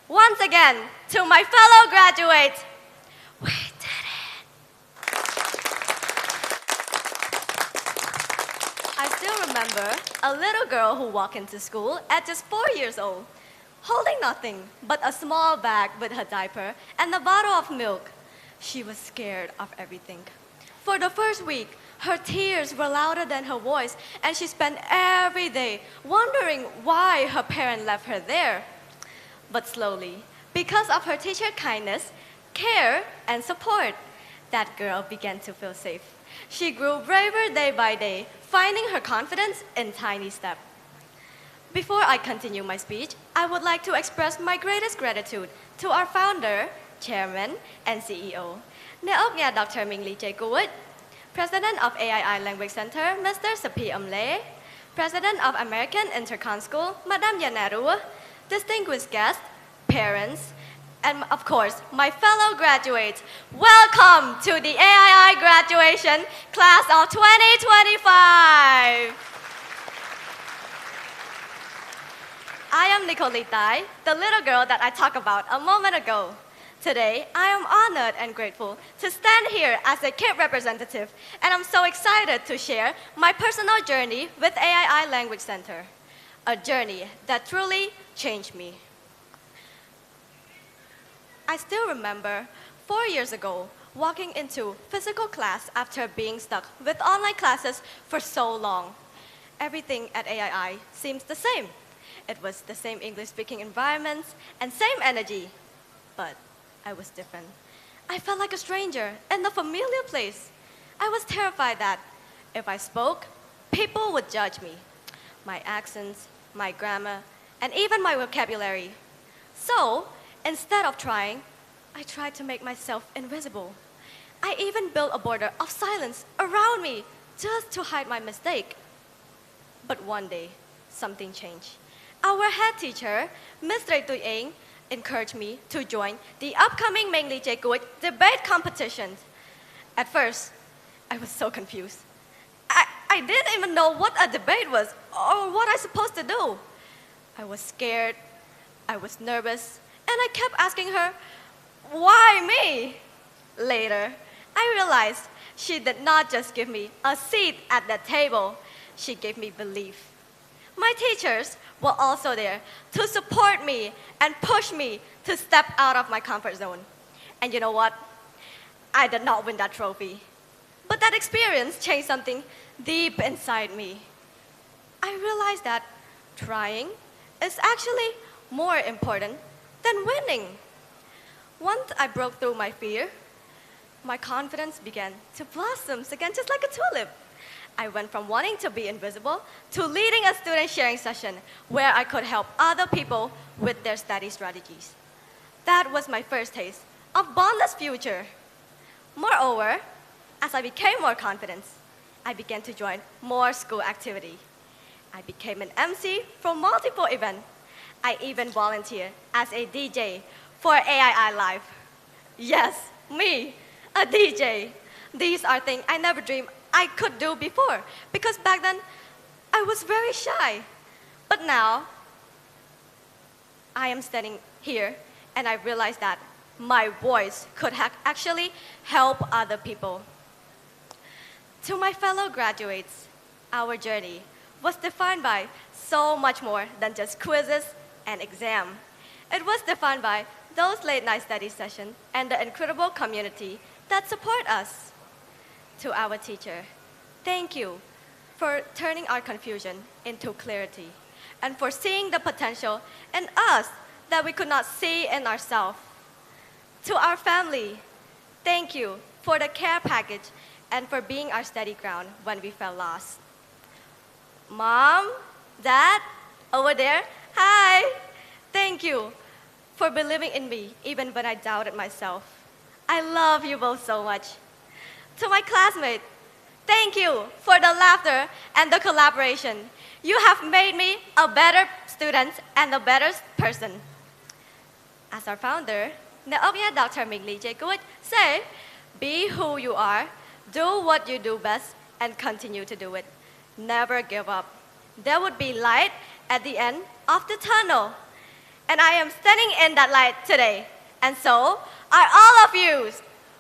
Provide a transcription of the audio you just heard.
Once again, to my fellow graduates, we did it! I still remember a little girl who walked into school at just 4 years old, holding nothing but a small bag with her diaper and a bottle of milk. She was scared of everything. For the first week, her tears were louder than her voice, and she spent every day wondering why her parent left her there. But slowly, because of her teacher kindness, care, and support, that girl began to feel safe. She grew braver day by day, finding her confidence in tiny steps. Before I continue my speech, I would like to express my greatest gratitude to our founder, chairman, and CEO, Dr. Nicolee Tay, President of AII Language Center, Mr. Sapi Amle, President of American Intercon School, Madame Yanaru, distinguished guests, parents, and of course, my fellow graduates. Welcome to the AII graduation class of 2025. I am Nicolee Tay, the little girl that I talked about a moment ago. Today, I am honored and grateful to stand here as a kid representative, and I'm so excited to share my personal journey with AII Language Center, a journey that truly changed me. I still remember 4 years ago walking into physical class after being stuck with online classes for so long. Everything at AII seems the same. It was the same English-speaking environments and same energy, but I was different. I felt like a stranger in a familiar place. I was terrified that if I spoke, people would judge me, my accents, my grammar, and even my vocabulary. So, instead of trying, I tried to make myself invisible. I even built a border of silence around me just to hide my mistake. But one day, something changed. Our head teacher, Ms. Tuyeng, encouraged me to join the upcoming MJQE debate competition. At first, I was so confused. I didn't even know what a debate was or what I was supposed to do. I was scared, I was nervous, and I kept asking her, why me? Later, I realized she did not just give me a seat at the table, she gave me belief. My teachers were also there to support me and push me to step out of my comfort zone. And you know what? I did not win that trophy. But that experience changed something deep inside me. I realized that trying is actually more important than winning. Once I broke through my fear, my confidence began to blossom again, just like a tulip. I went from wanting to be invisible to leading a student sharing session where I could help other people with their study strategies. That was my first taste of boundless future. Moreover, as I became more confident, I began to join more school activity. I became an MC for multiple events. I even volunteered as a DJ for AII Live. Yes, me, a DJ. These are things I never dreamed I could do before, because back then, I was very shy. But now, I am standing here, and I realize that my voice could actually help other people. To my fellow graduates, our journey was defined by so much more than just quizzes and exam. It was defined by those late-night study sessions and the incredible community that support us. To our teacher, thank you for turning our confusion into clarity and for seeing the potential in us that we could not see in ourselves. To our family, thank you for the care package and for being our steady ground when we felt lost. Mom, Dad, over there, hi. Thank you for believing in me even when I doubted myself. I love you both so much. To my classmates, thank you for the laughter and the collaboration. You have made me a better student and a better person. As our founder, Dr. Nicolee Tay say, be who you are, do what you do best, and continue to do it. Never give up. There would be light at the end of the tunnel. And I am standing in that light today. And so are all of you.